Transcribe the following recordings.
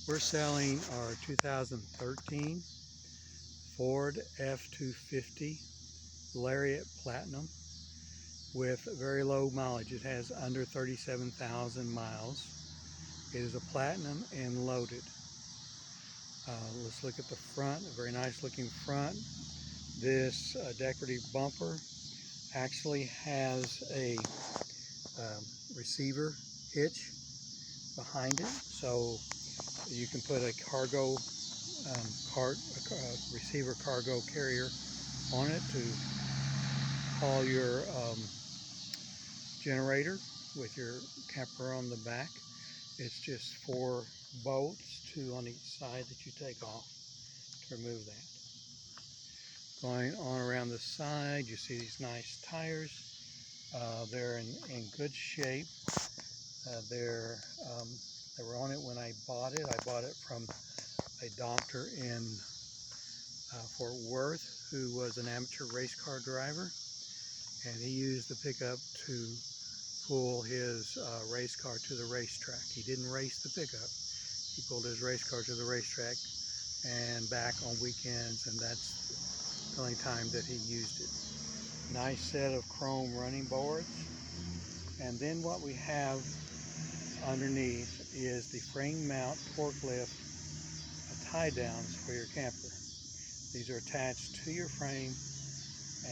We're selling our 2013 Ford F-250 Lariat Platinum with very low mileage. It has under 37,000 miles. It is a platinum and loaded. Let's look at the front, a very nice looking front. This decorative bumper actually has a receiver hitch behind it, so you can put a cargo receiver cargo carrier on it to haul your generator with your camper on the back. It's just 4 bolts, 2 on each side that you take off to remove that. Going on around the side, you see these nice tires. They're in good shape. They were on it when I bought it. I bought it from a doctor in Fort Worth who was an amateur race car driver, and he used the pickup to pull his race car to the racetrack. He didn't race the pickup. He pulled his race car to the racetrack and back on weekends, and that's the only time that he used it. Nice set of chrome running boards. And then what we have underneath is the frame mount torque lift tie downs for your camper. These are attached to your frame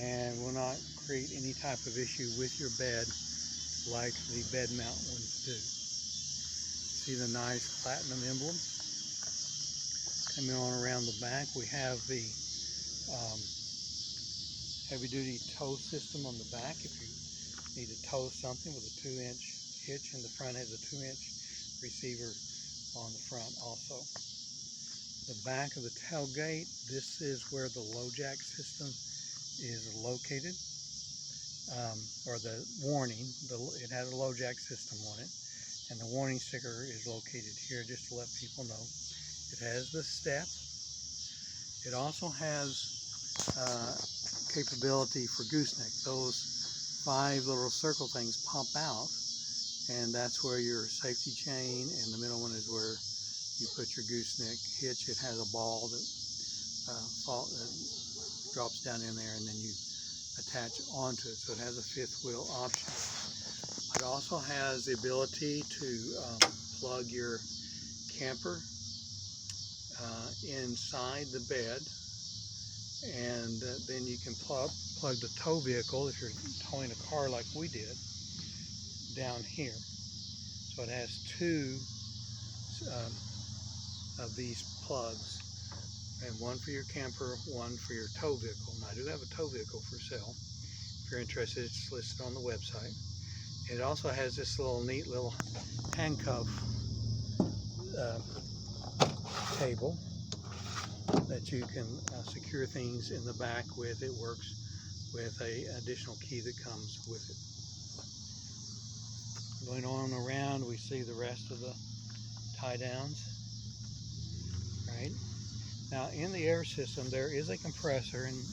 and will not create any type of issue with your bed like the bed mount ones do. See the nice platinum emblem coming on around the back. We have the heavy duty tow system on the back if you need to tow something, with a 2-inch hitch in the front. Has a 2-inch receiver on the front also. The back of the tailgate, this is where the low jack system is located, or the warning. It has a low jack system on it, and the warning sticker is located here just to let people know. It has the step. It also has capability for gooseneck. Those 5 little circle things pop out, and that's where your safety chain, and the middle one is where you put your gooseneck hitch. It has a ball that drops down in there, and then you attach onto it, so it has a 5th wheel option. It also has the ability to plug your camper inside the bed, and then you can plug the tow vehicle, if you're towing a car like we did, down here. So it has 2 of these plugs, and one for your camper, one for your tow vehicle. And I do have a tow vehicle for sale. If you're interested, it's listed on the website. It also has this neat little handcuff table that you can secure things in the back with. It works with an additional key that comes with it. Going on around, we see the rest of the tie downs. Right now, in the air system, there is a compressor, and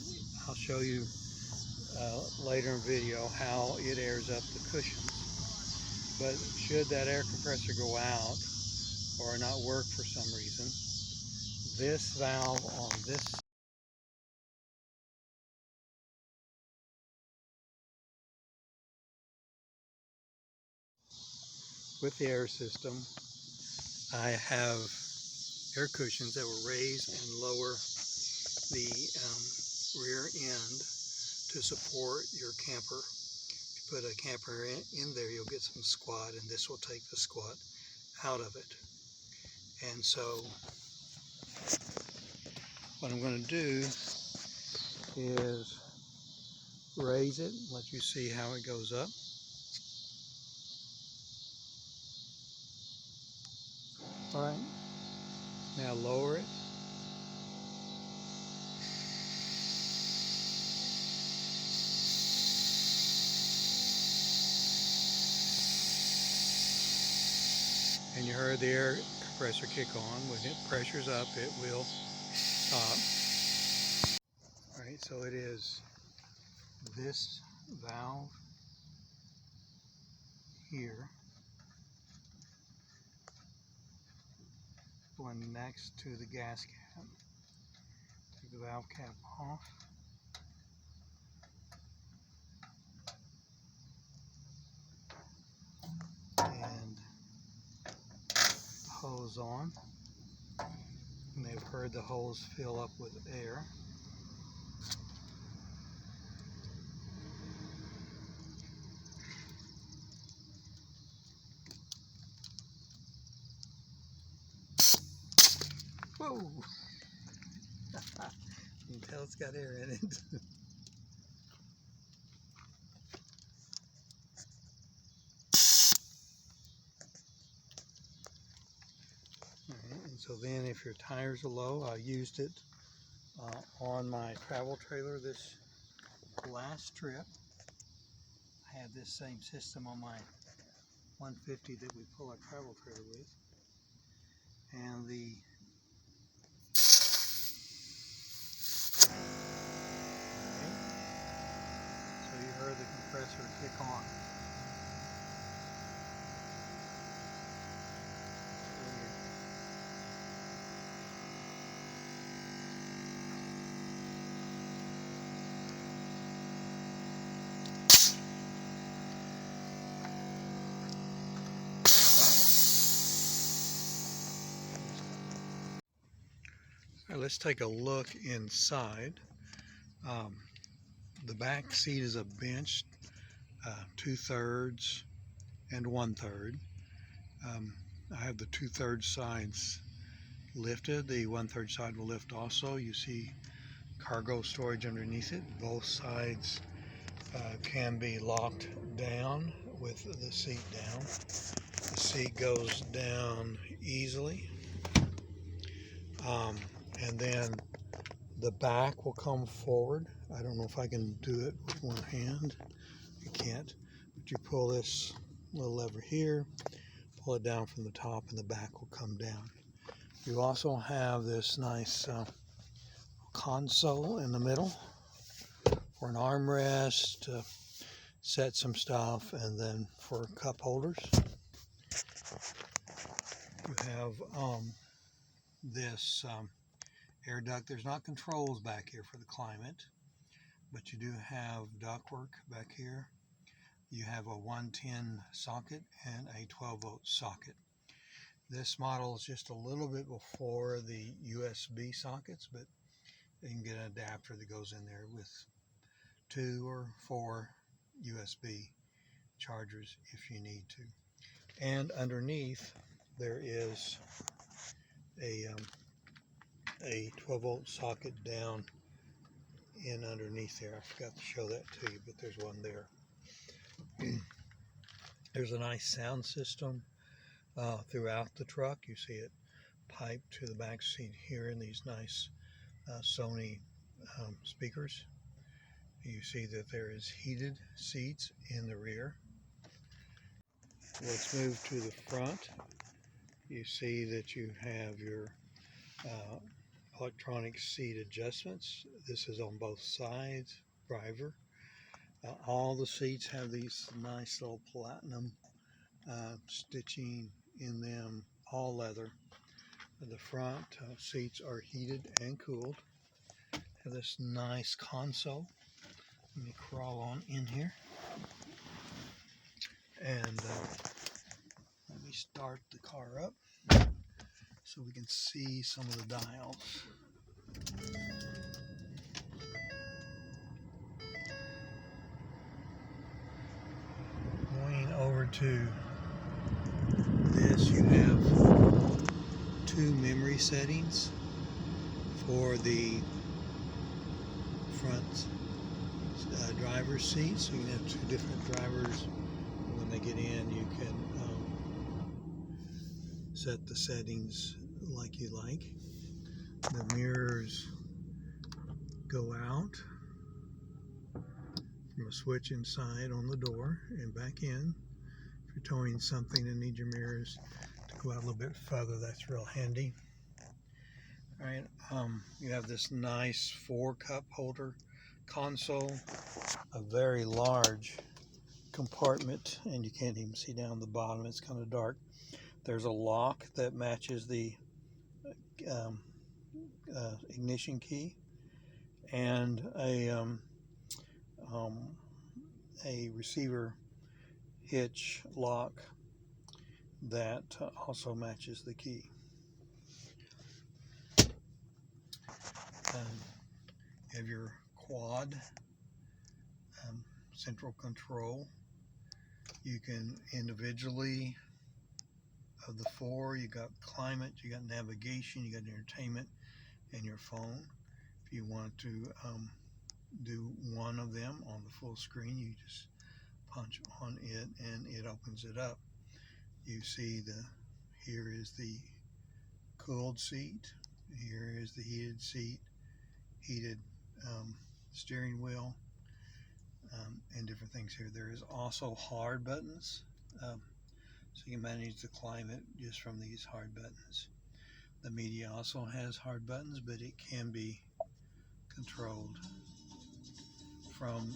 I'll show you later in video how it airs up the cushions. But should that air compressor go out or not work for some reason, this valve on this with the air system, I have air cushions that will raise and lower the rear end to support your camper. If you put a camper in there, you'll get some squat, and this will take the squat out of it. And so what I'm going to do is raise it, let you see how it goes up. All right, now lower it. And you heard the air compressor kick on. When it pressures up, it will stop. All right, so it is this valve here going next to the gas cap. Take the valve cap off. And the hose on. And they've heard the hose fill up with air. Whoa! You can tell it's got air in it. Alright, and so then if your tires are low, I used it on my travel trailer this last trip. I had this same system on my 150 that we pull our travel trailer with. And the so you heard the compressor kick on. All right, let's take a look inside. The back seat is a bench, 2/3 and 1/3. I have the 2/3 sides lifted. The 1/3 side will lift also. You see cargo storage underneath it. Both sides can be locked down with the seat down. The seat goes down easily. And then the back will come forward. I don't know if I can do it with one hand. You can't. But you pull this little lever here, pull it down from the top, and the back will come down. You also have this nice console in the middle for an armrest, to set some stuff, and then for cup holders. You have this air duct. There's not controls back here for the climate, but you do have ductwork back here. You have a 110 socket and a 12-volt socket. This model is just a little bit before the USB sockets, but you can get an adapter that goes in there with 2 or 4 USB chargers if you need to. And underneath there is a 12-volt socket down in underneath there. I forgot to show that to you, but there's one there. There's a nice sound system throughout the truck. You see it piped to the back seat here in these nice Sony speakers. You see that there is heated seats in the rear. Let's move to the front. You see that you have your electronic seat adjustments. This is on both sides, driver. All the seats have these nice little platinum stitching in them, all leather. The front seats are heated and cooled. Have this nice console. Let me crawl on in here. And let me start the car up so we can see some of the dials. Going over to this, you have 2 memory settings for the front driver's seat, so you can have 2 different drivers. When they get in, you can set the settings like you like. The mirrors go out from a switch inside on the door and back in. If you're towing something and need your mirrors to go out a little bit further, that's real handy. All right, you have this nice 4-cup holder console, a very large compartment, and you can't even see down the bottom. It's kind of dark. There's a lock that matches the ignition key, and a receiver hitch lock that also matches the key. You have your quad central control. You can individually, of the four, you got climate, you got navigation, you got entertainment, and your phone. If you want to do one of them on the full screen, you just punch on it and it opens it up. You see here is the cooled seat, here is the heated seat, heated steering wheel, and different things here. There is also hard buttons, so you can manage the climate just from these hard buttons. The media also has hard buttons, but it can be controlled from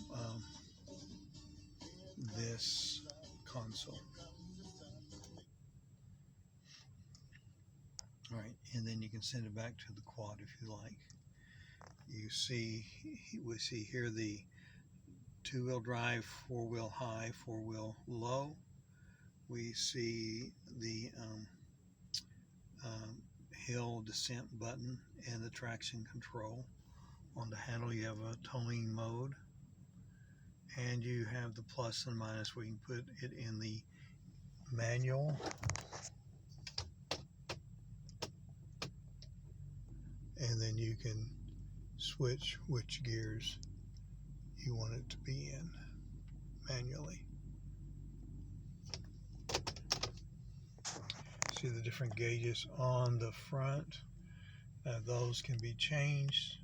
this console. All right, and then you can send it back to the quad if you like. We see here the two-wheel drive, four-wheel high, four-wheel low. We see the hill descent button and the traction control. On the handle you have a towing mode, and you have the plus and minus where you can put it in the manual, and then you can switch which gears you want it to be in manually. See the different gauges on the front. Those can be changed.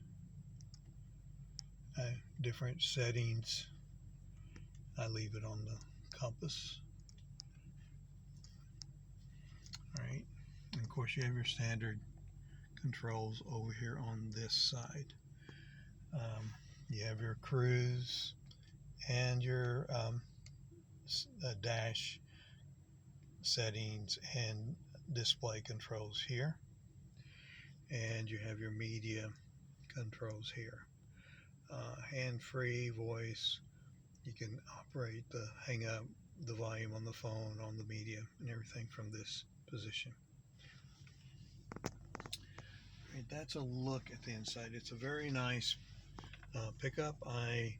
Different settings. I leave it on the compass. All right, and of course you have your standard controls over here on this side. You have your cruise and your dash settings and display controls here, and you have your media controls here. Hand-free voice. You can operate hang up the volume on the phone, on the media, and everything from this position. Right, that's a look at the inside. It's a very nice pickup. I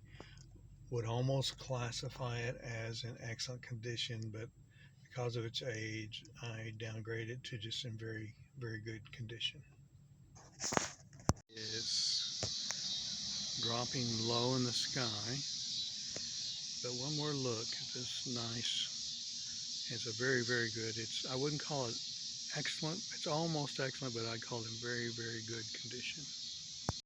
would almost classify it as in excellent condition, but because of its age, I downgrade it to just in very, very good condition. It's dropping low in the sky, but one more look at this nice. It's a very, very good. I wouldn't call it excellent. It's almost excellent, but I'd call it in very, very good condition.